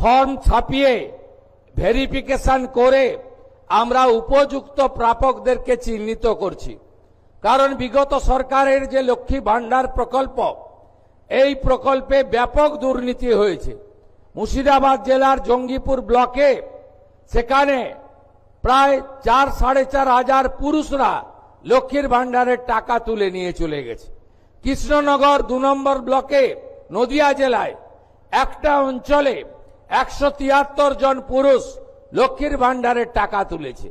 Form ছাপিয়ে verification করে আমরা উপযুক্ত প্রাপকদেরকে চিহ্নিত করছি। কারণ বিগত সরকারের যে লক্ষ্মী ভান্ডার প্রকল্প, এই প্রকল্পে ব্যাপক দুর্নীতি হয়েছে। মুর্শিদাবাদ জেলার জঙ্গিপুর ব্লকে সেখানে প্রায় 4-4.5 হাজার পুরুষরা লক্ষ্মীর ভান্ডারের টাকা তুলে নিয়ে চলে গেছে। কৃষ্ণনগর 2 নম্বর ব্লকে নদিয়া জেলায় একটা অঞ্চলে 173 জন পুরুষ লক্ষ্মীর ভান্ডারের টাকা তুলেছে।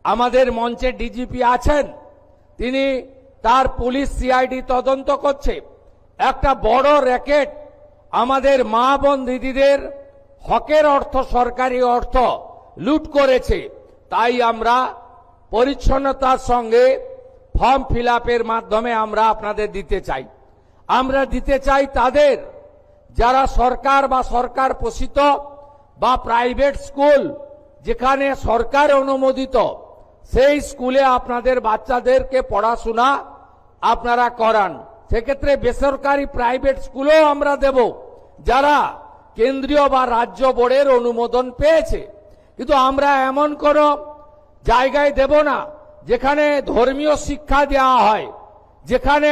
আমাদের মঞ্চে ডিজিপি আছেন, তিনি তার পুলিশ সিআইডি তদন্ত করছে। একটা বড় র্যাকেট আমাদের মা বোন দিদিদের হকের অর্থ, সরকারি অর্থ লুট করেছে। তাই আমরা পরিচ্ছন্নতার সঙ্গে ফর্ম ফিল আপের মাধ্যমে আমরা আপনাদের দিতে চাই। আমরা দিতে চাই তাদের যারা সরকার বা সরকার পোষিত বা প্রাইভেট স্কুল যেখানে সরকার অনুমোদিত, সেই স্কুলে আপনাদের বাচ্চাদেরকে পড়াশোনা আপনারা করান। সেক্ষেত্রে বেসরকারি প্রাইভেট স্কুলেও আমরা দেব যারা কেন্দ্রীয় বা রাজ্য বোর্ডের অনুমোদন পেয়েছে। কিন্তু আমরা এমন কোন জায়গায় দেব না যেখানে ধর্মীয় শিক্ষা দেওয়া হয়, যেখানে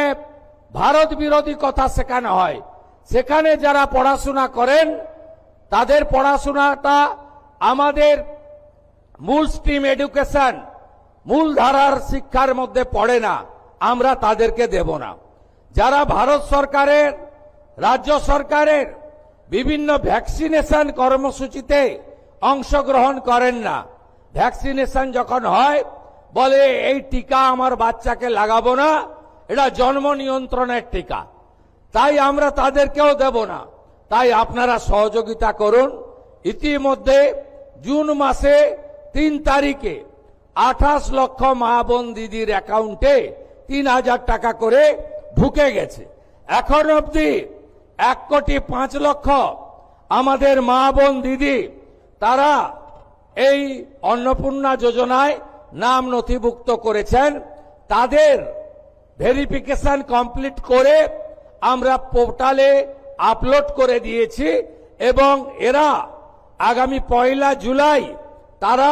ভারত বিরোধী কথা শেখানো হয়। সেখানে যারা পড়াশোনা করেন তাদের পড়াশোনাটা আমাদের মূল স্ট্রিম এডুকেশন, মূল ধারার শিক্ষার মধ্যে পড়ে না, আমরা তাদেরকে দেব না। যারা ভারত সরকারের, রাজ্য সরকারের বিভিন্ন ভ্যাকসিনেশন কর্মসূচিতে অংশগ্রহণ করেন না, ভ্যাকসিনেশন যখন হয় বলে এই টিকা আমার বাচ্চাকে লাগাবো না, এটা জন্ম নিয়ন্ত্রণের টিকা, তাই আমরা তাদেরকেও দেব না। তাই আপনারা সহযোগিতা করুন। ইতিমধ্যে জুন মাসে 3 তারিখে 28 লক্ষ মা বোন দিদির অ্যাকাউন্টে 3000 টাকা করে ঢুকে গেছে। এখন অবধি 1,05,00,000 আমাদের মা বোন দিদি তারা এই অন্নপূর্ণা যোজনায় নাম নথিভুক্ত করেছেন। তাদের ভেরিফিকেশন কমপ্লিট করে আমরা পোর্টালে আপলোড করে দিয়েছি এবং এরা আগামী 1 জুলাই তারা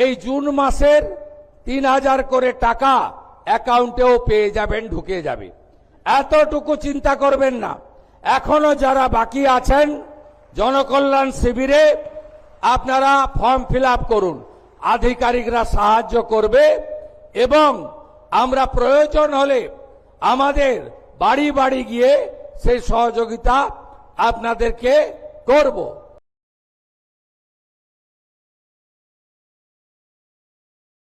এই জুন মাসের 3000 করে টাকা অ্যাকাউন্টেও পেয়ে যাবেন, ঢুকে যাবে। এতটুকু চিন্তা করবেন না। এখনো যারা বাকি আছেন জনকল্যাণ শিবিরে আপনারা ফর্ম ফিল আপ করুন, আধিকারিকরা সাহায্য করবে এবং আমরা প্রয়োজন হলে আমাদের বাড়ি বাড়ি গিয়ে সেই সহযোগিতা আপনাদেরকে করব।